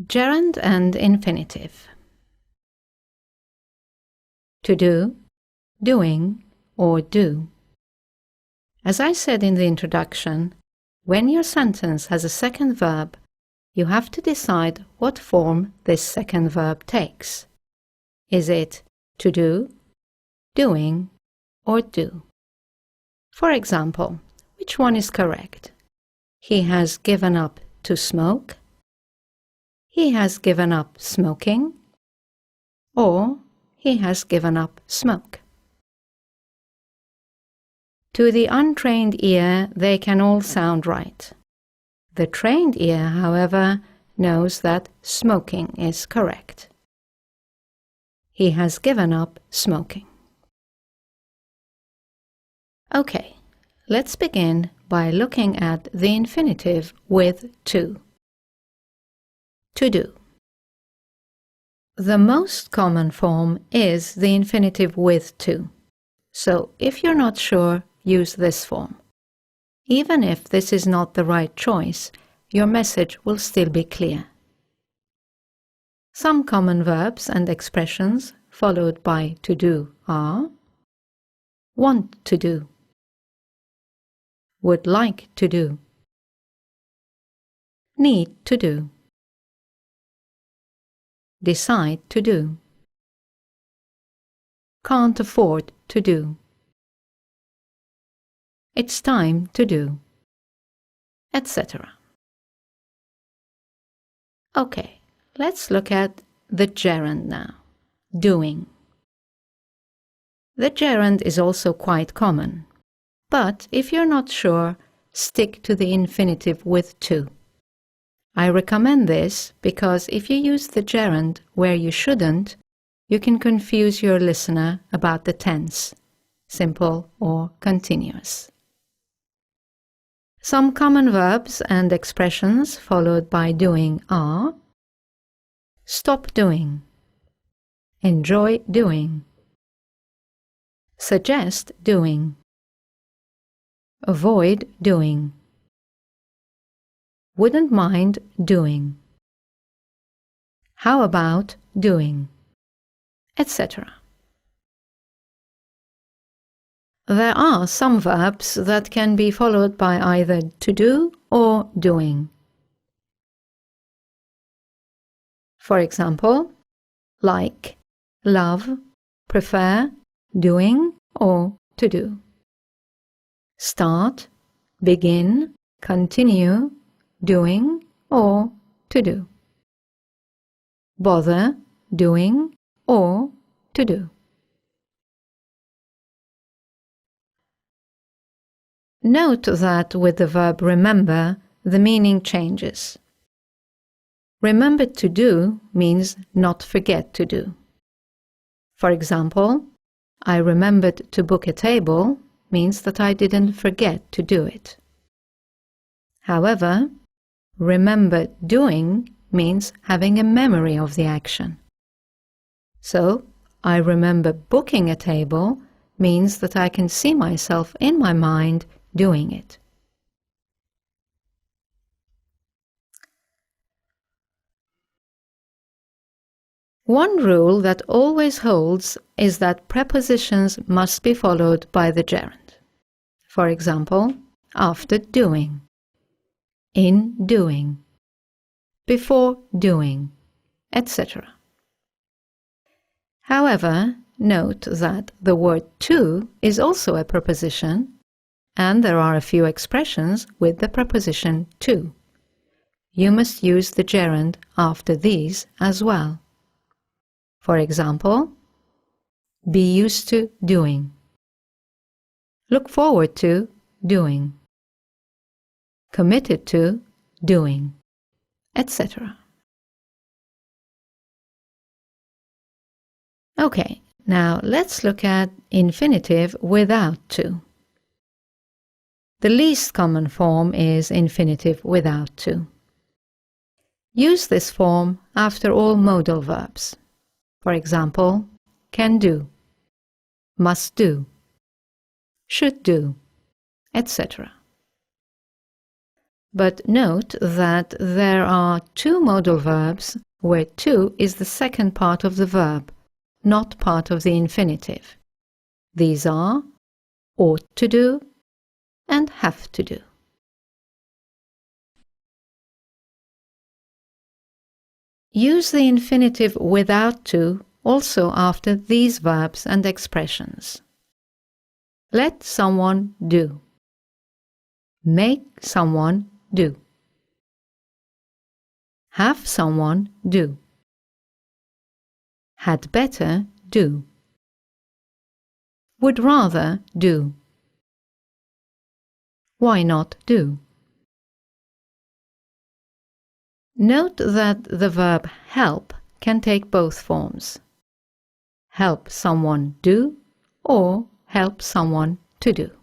Gerund and infinitive. To do, doing, or do. As I said in the introduction, when your sentence has a second verb, you have to decide what form this second verb takes. Is it to do, doing, or do? For example, which one is correct? He has given up to smoke. He has given up smoking. Or he has given up smoke. To the untrained ear, they can all sound right. The trained ear, however, knows that smoking is correct. He has given up smoking. Okay, let's begin by looking at the infinitive with to. To do. The most common form is the infinitive with to. So if you're not sure, use this form. Even if this is not the right choice, your message will still be clear. Some common verbs and expressions followed by to do are want to do, would like to do, need to do, decide to do, can't afford to do, it's time to do, etc. Okay, let's look at the gerund now. Doing. The gerund is also quite common, but if you're not sure, stick to the infinitive with to. I recommend this because if you use the gerund where you shouldn't, you can confuse your listener about the tense, simple or continuous. Some common verbs and expressions followed by doing are stop doing, enjoy doing, suggest doing, avoid doing, wouldn't mind doing, how about doing, etc. There are some verbs that can be followed by either to do or doing. For example, like, love, prefer, doing, or to do. Start, begin, continue, doing, or to do. Bother, doing, or to do. Note that with the verb remember, the meaning changes. Remember to do means not forget to do. For example, I remembered to book a table means that I didn't forget to do it. However, remember doing means having a memory of the action. So, I remember booking a table means that I can see myself in my mind doing it. One rule that always holds is that prepositions must be followed by the gerund. For example, after doing, in doing, before doing, etc. However, note that the word to is also a preposition, and there are a few expressions with the preposition to. You must use the gerund after these as well. For example, be used to doing, look forward to doing, committed to doing, etc. Okay, now let's look at infinitive without to. The least common form is infinitive without to. Use this form after all modal verbs. For example, can do, must do, should do, etc. But note that there are two modal verbs where to is the second part of the verb, not part of the infinitive. These are ought to do and have to do. Use the infinitive without to also after these verbs and expressions. Let someone do. Make someone do. Have someone do. Had better do. Would rather do. Why not do? Note that the verb help can take both forms. Help someone do or help someone to do.